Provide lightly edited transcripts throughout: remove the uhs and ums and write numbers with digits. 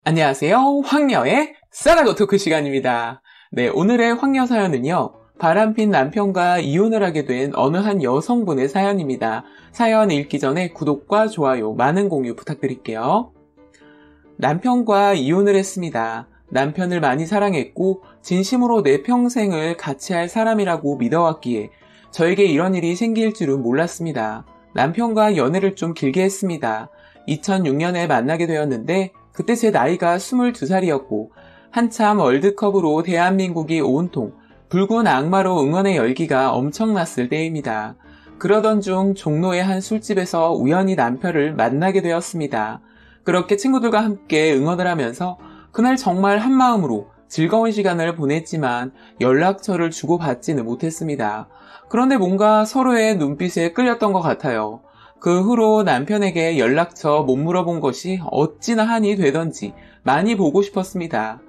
안녕하세요. 황녀의 싸가도 토크 시간입니다. 네, 오늘의 황녀 사연은요. 바람핀 남편과 이혼을 하게 된 어느 한 여성분의 사연입니다. 사연 읽기 전에 구독과 좋아요, 많은 공유 부탁드릴게요. 남편과 이혼을 했습니다. 남편을 많이 사랑했고 진심으로 내 평생을 같이 할 사람이라고 믿어왔기에 저에게 이런 일이 생길 줄은 몰랐습니다. 남편과 연애를 좀 길게 했습니다. 2006년에 만나게 되었는데 그때 제 나이가 22살이었고 한참 월드컵으로 대한민국이 온통 붉은 악마로 응원의 열기가 엄청났을 때입니다. 그러던 중 종로의 한 술집에서 우연히 남편을 만나게 되었습니다. 그렇게 친구들과 함께 응원을 하면서 그날 정말 한마음으로 즐거운 시간을 보냈지만 연락처를 주고받지는 못했습니다. 그런데 뭔가 서로의 눈빛에 끌렸던 것 같아요. 그 후로 남편에게 연락처 못 물어본 것이 어찌나 한이 되던지 많이 보고 싶었습니다.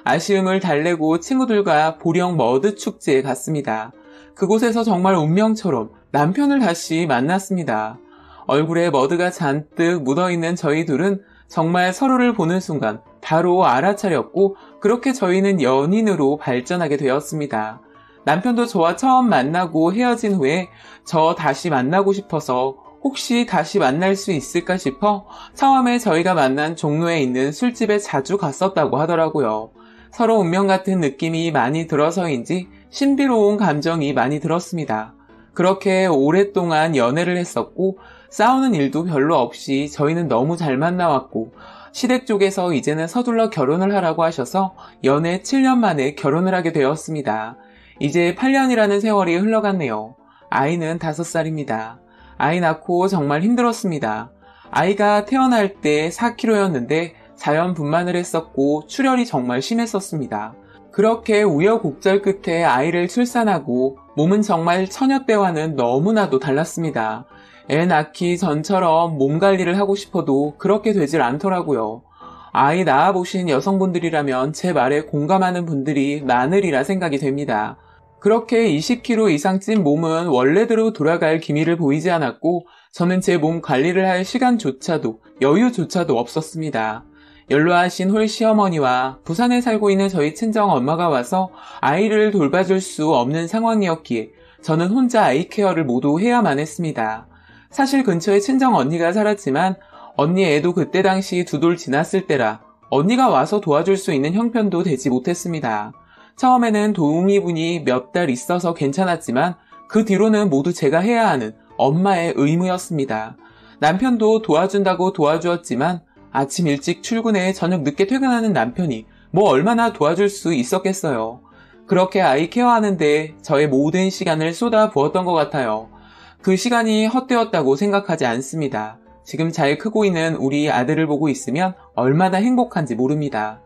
아쉬움을 달래고 친구들과 보령 머드 축제에 갔습니다. 그곳에서 정말 운명처럼 남편을 다시 만났습니다. 얼굴에 머드가 잔뜩 묻어있는 저희 둘은 정말 서로를 보는 순간 바로 알아차렸고 그렇게 저희는 연인으로 발전하게 되었습니다. 남편도 저와 처음 만나고 헤어진 후에 저 다시 만나고 싶어서 혹시 다시 만날 수 있을까 싶어 처음에 저희가 만난 종로에 있는 술집에 자주 갔었다고 하더라고요. 서로 운명 같은 느낌이 많이 들어서인지 신비로운 감정이 많이 들었습니다. 그렇게 오랫동안 연애를 했었고 싸우는 일도 별로 없이 저희는 너무 잘 만나왔고 시댁 쪽에서 이제는 서둘러 결혼을 하라고 하셔서 연애 7년 만에 결혼을 하게 되었습니다. 이제 8년이라는 세월이 흘러갔네요. 아이는 5살입니다. 아이 낳고 정말 힘들었습니다. 아이가 태어날 때 4kg였는데 자연분만을 했었고 출혈이 정말 심했었습니다. 그렇게 우여곡절 끝에 아이를 출산하고 몸은 정말 처녀 때와는 너무나도 달랐습니다. 애 낳기 전처럼 몸 관리를 하고 싶어도 그렇게 되질 않더라고요. 아이 낳아보신 여성분들이라면 제 말에 공감하는 분들이 많으리라 생각이 됩니다. 그렇게 20kg 이상 찐 몸은 원래대로 돌아갈 기미를 보이지 않았고 저는 제 몸 관리를 할 시간조차도 여유조차도 없었습니다. 연로하신 홀 시어머니와 부산에 살고 있는 저희 친정엄마가 와서 아이를 돌봐줄 수 없는 상황이었기에 저는 혼자 아이 케어를 모두 해야만 했습니다. 사실 근처에 친정 언니가 살았지만 언니 애도 그때 당시 2돌 지났을 때라 언니가 와서 도와줄 수 있는 형편도 되지 못했습니다. 처음에는 도우미분이 몇 달 있어서 괜찮았지만 그 뒤로는 모두 제가 해야 하는 엄마의 의무였습니다. 남편도 도와준다고 도와주었지만 아침 일찍 출근해 저녁 늦게 퇴근하는 남편이 뭐 얼마나 도와줄 수 있었겠어요. 그렇게 아이 케어하는데 저의 모든 시간을 쏟아 부었던 것 같아요. 그 시간이 헛되었다고 생각하지 않습니다. 지금 잘 크고 있는 우리 아들을 보고 있으면 얼마나 행복한지 모릅니다.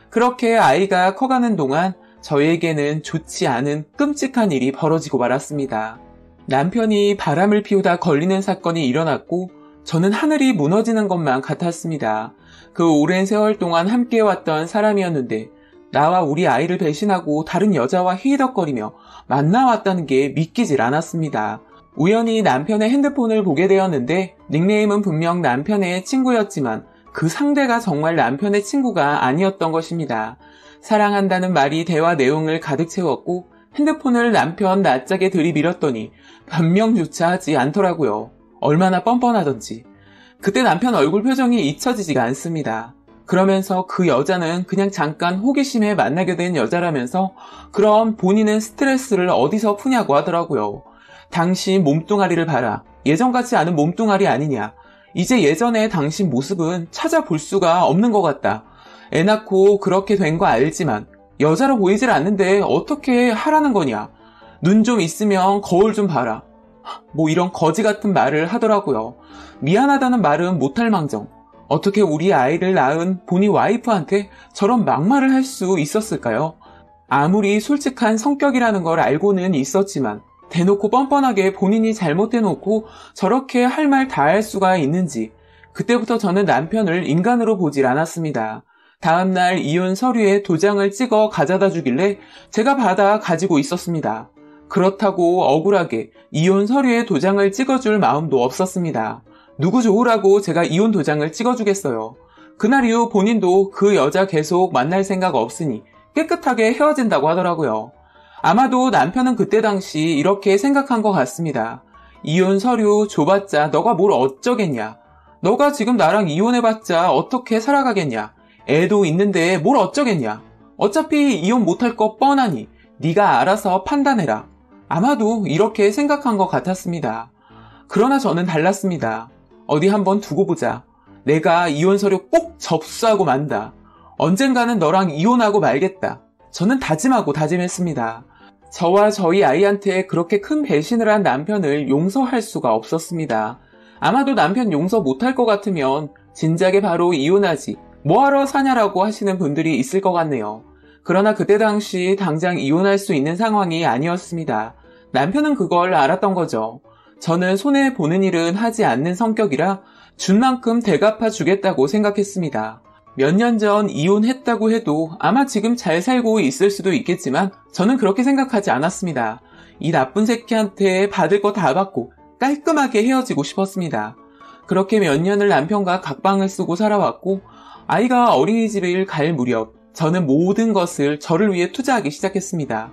그렇게 아이가 커가는 동안 저에게는 좋지 않은 끔찍한 일이 벌어지고 말았습니다. 남편이 바람을 피우다 걸리는 사건이 일어났고 저는 하늘이 무너지는 것만 같았습니다. 그 오랜 세월 동안 함께해왔던 사람이었는데 나와 우리 아이를 배신하고 다른 여자와 히덕거리며 만나왔다는 게 믿기질 않았습니다. 우연히 남편의 핸드폰을 보게 되었는데 닉네임은 분명 남편의 친구였지만 그 상대가 정말 남편의 친구가 아니었던 것입니다. 사랑한다는 말이 대화 내용을 가득 채웠고 핸드폰을 남편 낯짝에 들이밀었더니 변명조차 하지 않더라고요. 얼마나 뻔뻔하던지. 그때 남편 얼굴 표정이 잊혀지지가 않습니다. 그러면서 그 여자는 그냥 잠깐 호기심에 만나게 된 여자라면서 그럼 본인은 스트레스를 어디서 푸냐고 하더라고요. 당신 몸뚱아리를 봐라. 예전 같지 않은 몸뚱아리 아니냐. 이제 예전의 당신 모습은 찾아볼 수가 없는 것 같다. 애 낳고 그렇게 된 거 알지만 여자로 보이질 않는데 어떻게 하라는 거냐. 눈 좀 있으면 거울 좀 봐라. 뭐 이런 거지 같은 말을 하더라고요. 미안하다는 말은 못할 망정. 어떻게 우리 아이를 낳은 본인 와이프한테 저런 막말을 할 수 있었을까요? 아무리 솔직한 성격이라는 걸 알고는 있었지만 대놓고 뻔뻔하게 본인이 잘못해놓고 저렇게 할 말 다 할 수가 있는지 그때부터 저는 남편을 인간으로 보질 않았습니다. 다음날 이혼 서류에 도장을 찍어 가져다 주길래 제가 받아 가지고 있었습니다. 그렇다고 억울하게 이혼 서류에 도장을 찍어줄 마음도 없었습니다. 누구 좋으라고 제가 이혼 도장을 찍어주겠어요. 그날 이후 본인도 그 여자 계속 만날 생각 없으니 깨끗하게 헤어진다고 하더라고요. 아마도 남편은 그때 당시 이렇게 생각한 것 같습니다. 이혼 서류 줘봤자 너가 뭘 어쩌겠냐. 너가 지금 나랑 이혼해봤자 어떻게 살아가겠냐. 애도 있는데 뭘 어쩌겠냐. 어차피 이혼 못할 거 뻔하니 네가 알아서 판단해라. 아마도 이렇게 생각한 것 같았습니다. 그러나 저는 달랐습니다. 어디 한번 두고 보자. 내가 이혼 서류 꼭 접수하고 만다. 언젠가는 너랑 이혼하고 말겠다. 저는 다짐하고 다짐했습니다. 저와 저희 아이한테 그렇게 큰 배신을 한 남편을 용서할 수가 없었습니다. 아마도 남편 용서 못할 것 같으면 진작에 바로 이혼하지 뭐하러 사냐라고 하시는 분들이 있을 것 같네요. 그러나 그때 당시 당장 이혼할 수 있는 상황이 아니었습니다. 남편은 그걸 알았던 거죠. 저는 손해보는 일은 하지 않는 성격이라 준 만큼 대갚아 주겠다고 생각했습니다. 몇 년 전 이혼했다고 해도 아마 지금 잘 살고 있을 수도 있겠지만 저는 그렇게 생각하지 않았습니다. 이 나쁜 새끼한테 받을 거 다 받고 깔끔하게 헤어지고 싶었습니다. 그렇게 몇 년을 남편과 각방을 쓰고 살아왔고 아이가 어린이집을 갈 무렵 저는 모든 것을 저를 위해 투자하기 시작했습니다.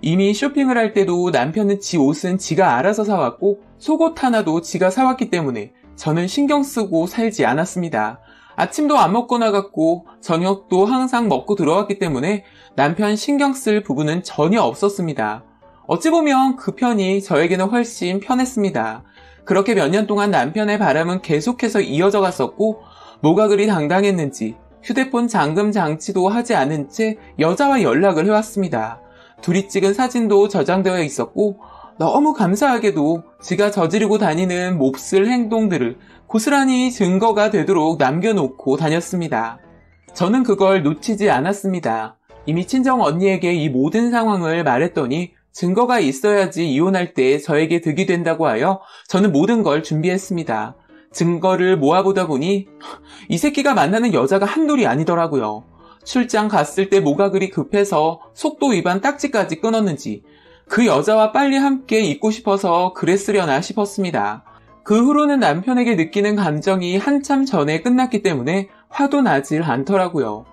이미 쇼핑을 할 때도 남편은 지 옷은 지가 알아서 사왔고 속옷 하나도 지가 사왔기 때문에 저는 신경 쓰고 살지 않았습니다. 아침도 안 먹고 나갔고 저녁도 항상 먹고 들어왔기 때문에 남편 신경 쓸 부분은 전혀 없었습니다. 어찌 보면 그 편이 저에게는 훨씬 편했습니다. 그렇게 몇 년 동안 남편의 바람은 계속해서 이어져 갔었고 뭐가 그리 당당했는지 휴대폰 잠금 장치도 하지 않은 채 여자와 연락을 해왔습니다. 둘이 찍은 사진도 저장되어 있었고 너무 감사하게도 지가 저지르고 다니는 몹쓸 행동들을 고스란히 증거가 되도록 남겨놓고 다녔습니다. 저는 그걸 놓치지 않았습니다. 이미 친정 언니에게 이 모든 상황을 말했더니 증거가 있어야지 이혼할 때 저에게 득이 된다고 하여 저는 모든 걸 준비했습니다. 증거를 모아보다 보니 이 새끼가 만나는 여자가 한둘이 아니더라고요. 출장 갔을 때 뭐가 그리 급해서 속도 위반 딱지까지 끊었는지 그 여자와 빨리 함께 있고 싶어서 그랬으려나 싶었습니다. 그 후로는 남편에게 느끼는 감정이 한참 전에 끝났기 때문에 화도 나질 않더라고요.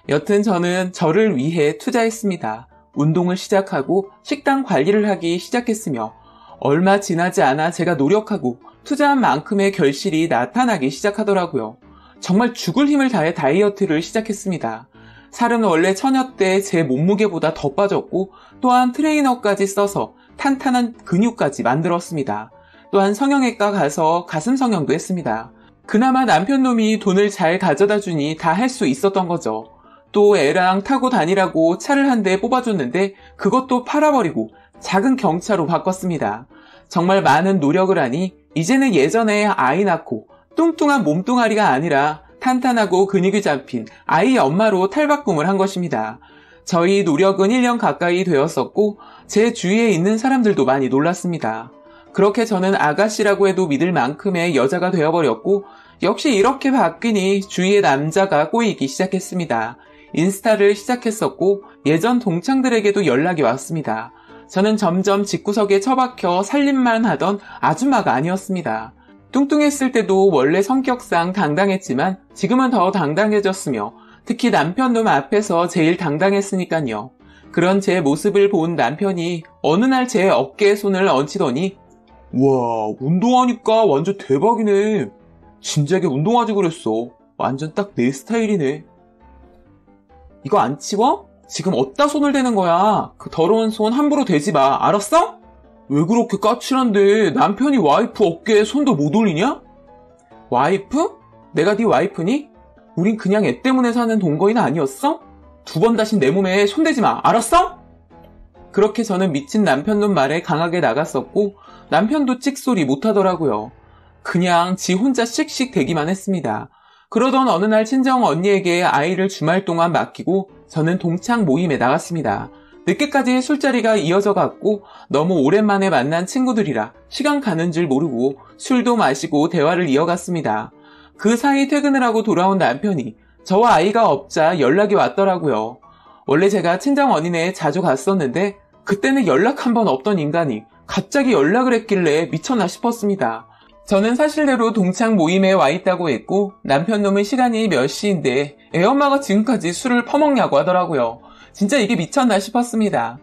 여튼 저는 저를 위해 투자했습니다. 운동을 시작하고 식단 관리를 하기 시작했으며 얼마 지나지 않아 제가 노력하고 투자한 만큼의 결실이 나타나기 시작하더라고요. 정말 죽을 힘을 다해 다이어트를 시작했습니다. 살은 원래 처녀 때 제 몸무게보다 더 빠졌고 또한 트레이너까지 써서 탄탄한 근육까지 만들었습니다. 또한 성형외과 가서 가슴 성형도 했습니다. 그나마 남편 놈이 돈을 잘 가져다 주니 다 할 수 있었던 거죠. 또 애랑 타고 다니라고 차를 한 대 뽑아줬는데 그것도 팔아버리고 작은 경차로 바꿨습니다. 정말 많은 노력을 하니 이제는 예전에 아이 낳고 뚱뚱한 몸뚱아리가 아니라 탄탄하고 근육이 잡힌 아이 엄마로 탈바꿈을 한 것입니다. 저희 노력은 1년 가까이 되었었고 제 주위에 있는 사람들도 많이 놀랐습니다. 그렇게 저는 아가씨라고 해도 믿을 만큼의 여자가 되어버렸고 역시 이렇게 바뀌니 주위의 남자가 꼬이기 시작했습니다. 인스타를 시작했었고 예전 동창들에게도 연락이 왔습니다. 저는 점점 집구석에 처박혀 살림만 하던 아줌마가 아니었습니다. 뚱뚱했을 때도 원래 성격상 당당했지만 지금은 더 당당해졌으며 특히 남편 놈 앞에서 제일 당당했으니까요. 그런 제 모습을 본 남편이 어느 날 제 어깨에 손을 얹히더니 와, 운동하니까 완전 대박이네. 진작에 운동하지 그랬어. 완전 딱 내 스타일이네. 이거 안 치워? 지금 어디다 손을 대는 거야? 그 더러운 손 함부로 대지 마. 알았어? 왜 그렇게 까칠한데 남편이 와이프 어깨에 손도 못 올리냐? 와이프? 내가 네 와이프니? 우린 그냥 애 때문에 사는 동거인 아니었어? 두 번 다신 내 몸에 손대지 마. 알았어? 그렇게 저는 미친 남편 놈 말에 강하게 나갔었고 남편도 찍소리 못하더라고요. 그냥 지 혼자 씩씩 대기만 했습니다. 그러던 어느 날 친정 언니에게 아이를 주말 동안 맡기고 저는 동창 모임에 나갔습니다. 늦게까지 술자리가 이어져 갔고 너무 오랜만에 만난 친구들이라 시간 가는 줄 모르고 술도 마시고 대화를 이어갔습니다. 그 사이 퇴근을 하고 돌아온 남편이 저와 아이가 없자 연락이 왔더라고요. 원래 제가 친정 언니네 자주 갔었는데 그때는 연락 한 번 없던 인간이 갑자기 연락을 했길래 미쳤나 싶었습니다. 저는 사실대로 동창 모임에 와 있다고 했고 남편 놈은 시간이 몇 시인데 애엄마가 지금까지 술을 퍼먹냐고 하더라고요. 진짜 이게 미쳤나 싶었습니다.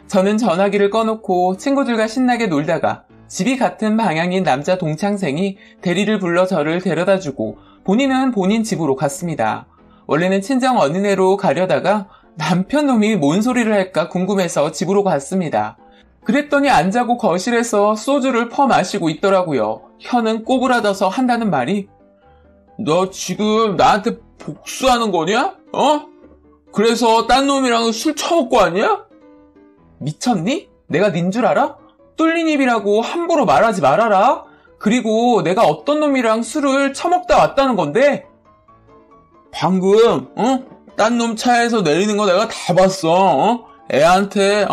저는 전화기를 꺼놓고 친구들과 신나게 놀다가 집이 같은 방향인 남자 동창생이 대리를 불러 저를 데려다주고 본인은 본인 집으로 갔습니다. 원래는 친정 어린애로 가려다가 남편 놈이 뭔 소리를 할까 궁금해서 집으로 갔습니다. 그랬더니 안 자고 거실에서 소주를 퍼마시고 있더라고요. 혀는 꼬부라져서 한다는 말이 너 지금 나한테 복수하는 거냐? 그래서 딴 놈이랑 술 처먹고 왔냐? 미쳤니? 내가 닌 줄 알아? 뚫린 입이라고 함부로 말하지 말아라. 그리고 내가 어떤 놈이랑 술을 처먹다 왔다는 건데 방금 딴 놈 차에서 내리는 거 내가 다 봤어. 애한테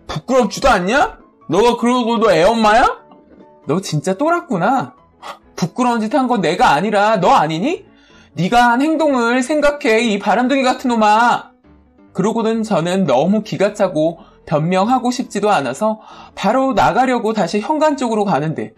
부끄럽지도 않냐? 너가 그러고 너 애 엄마야? 너 진짜 똘았구나. 부끄러운 짓 한 건 내가 아니라 너 아니니? 네가 한 행동을 생각해 이 바람둥이 같은 놈아. 그러고는 저는 너무 기가 차고 변명하고 싶지도 않아서 바로 나가려고 다시 현관 쪽으로 가는데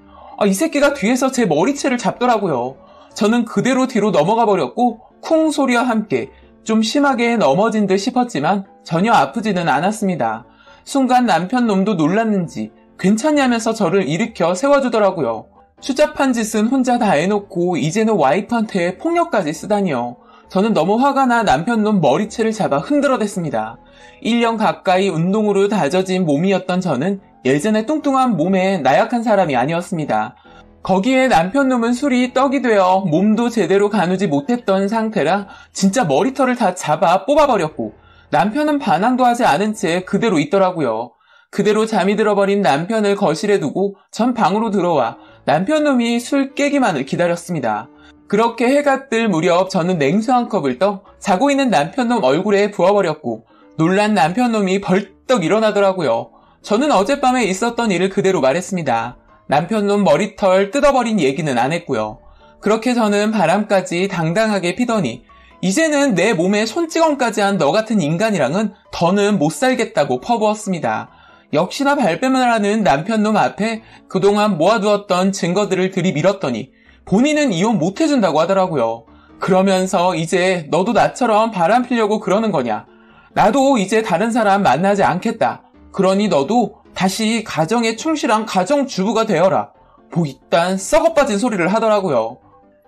이 새끼가 뒤에서 제 머리채를 잡더라고요. 저는 그대로 뒤로 넘어가 버렸고 쿵 소리와 함께 좀 심하게 넘어진 듯 싶었지만 전혀 아프지는 않았습니다. 순간 남편 놈도 놀랐는지 괜찮냐면서 저를 일으켜 세워주더라고요. 추잡한 짓은 혼자 다 해놓고 이제는 와이프한테 폭력까지 쓰다니요. 저는 너무 화가 나 남편 놈 머리채를 잡아 흔들어댔습니다. 1년 가까이 운동으로 다져진 몸이었던 저는 예전에 뚱뚱한 몸에 나약한 사람이 아니었습니다. 거기에 남편 놈은 술이 떡이 되어 몸도 제대로 가누지 못했던 상태라 진짜 머리털을 다 잡아 뽑아버렸고 남편은 반항도 하지 않은 채 그대로 있더라고요. 그대로 잠이 들어버린 남편을 거실에 두고 전 방으로 들어와 남편 놈이 술 깨기만을 기다렸습니다. 그렇게 해가 뜰 무렵 저는 냉수 한 컵을 떠 자고 있는 남편 놈 얼굴에 부어버렸고 놀란 남편 놈이 벌떡 일어나더라고요. 저는 어젯밤에 있었던 일을 그대로 말했습니다. 남편 놈 머리털 뜯어버린 얘기는 안 했고요. 그렇게 저는 바람까지 당당하게 피더니 이제는 내 몸에 손찌검까지 한 너 같은 인간이랑은 더는 못 살겠다고 퍼부었습니다. 역시나 발뺌을 하는 남편 놈 앞에 그동안 모아두었던 증거들을 들이밀었더니 본인은 이혼 못 해준다고 하더라고요. 그러면서 이제 너도 나처럼 바람 피려고 그러는 거냐? 나도 이제 다른 사람 만나지 않겠다. 그러니 너도 다시 가정에 충실한 가정주부가 되어라. 뭐 이딴 썩어빠진 소리를 하더라고요.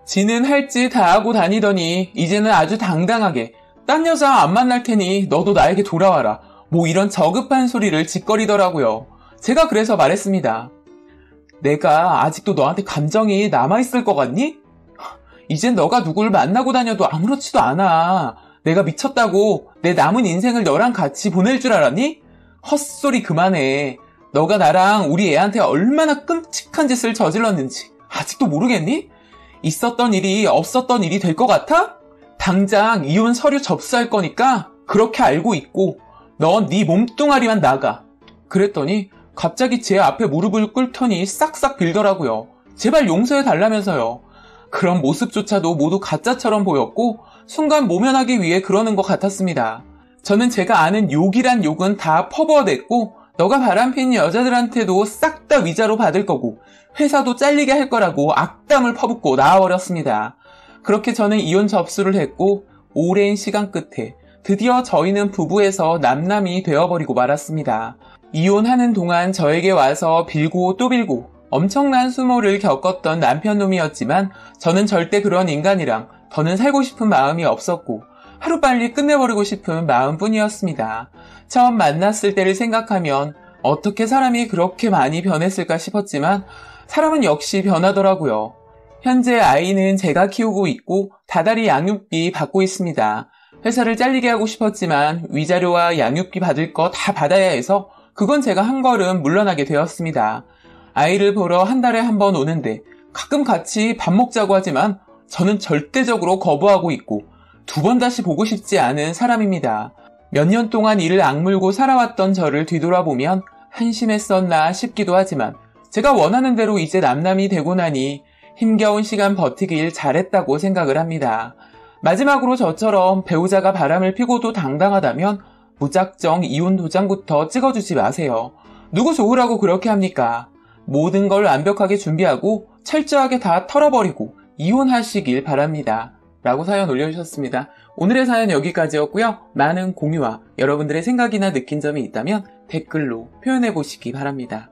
지는 할 짓 다 하고 다니더니 이제는 아주 당당하게 딴 여자 안 만날 테니 너도 나에게 돌아와라. 뭐 이런 저급한 소리를 짓거리더라고요. 제가 그래서 말했습니다. 내가 아직도 너한테 감정이 남아있을 것 같니? 이젠 너가 누굴 만나고 다녀도 아무렇지도 않아. 내가 미쳤다고 내 남은 인생을 너랑 같이 보낼 줄 알았니? 헛소리 그만해. 너가 나랑 우리 애한테 얼마나 끔찍한 짓을 저질렀는지 아직도 모르겠니? 있었던 일이 없었던 일이 될 것 같아? 당장 이혼 서류 접수할 거니까 그렇게 알고 있고 넌 네 몸뚱아리만 나가. 그랬더니 갑자기 제 앞에 무릎을 꿇더니 싹싹 빌더라고요. 제발 용서해달라면서요. 그런 모습조차도 모두 가짜처럼 보였고 순간 모면하기 위해 그러는 것 같았습니다. 저는 제가 아는 욕이란 욕은 다 퍼부어댔고 너가 바람핀 여자들한테도 싹 다 위자료 받을 거고 회사도 잘리게 할 거라고 악담을 퍼붓고 나와버렸습니다. 그렇게 저는 이혼 접수를 했고 오랜 시간 끝에 드디어 저희는 부부에서 남남이 되어버리고 말았습니다. 이혼하는 동안 저에게 와서 빌고 또 빌고 엄청난 수모를 겪었던 남편놈이었지만 저는 절대 그런 인간이랑 더는 살고 싶은 마음이 없었고 하루빨리 끝내버리고 싶은 마음뿐이었습니다. 처음 만났을 때를 생각하면 어떻게 사람이 그렇게 많이 변했을까 싶었지만 사람은 역시 변하더라고요. 현재 아이는 제가 키우고 있고 다달이 양육비 받고 있습니다. 회사를 잘리게 하고 싶었지만 위자료와 양육비 받을 거 다 받아야 해서 그건 제가 한 걸음 물러나게 되었습니다. 아이를 보러 한 달에 한 번 오는데 가끔 같이 밥 먹자고 하지만 저는 절대적으로 거부하고 있고 두 번 다시 보고 싶지 않은 사람입니다. 몇 년 동안 이를 악물고 살아왔던 저를 뒤돌아보면 한심했었나 싶기도 하지만 제가 원하는 대로 이제 남남이 되고 나니 힘겨운 시간 버티길 잘했다고 생각을 합니다. 마지막으로 저처럼 배우자가 바람을 피고도 당당하다면 무작정 이혼 도장부터 찍어주지 마세요. 누구 좋으라고 그렇게 합니까? 모든 걸 완벽하게 준비하고 철저하게 다 털어버리고 이혼하시길 바랍니다. 라고 사연 올려주셨습니다. 오늘의 사연 여기까지였고요. 많은 공유와 여러분들의 생각이나 느낀 점이 있다면 댓글로 표현해 보시기 바랍니다.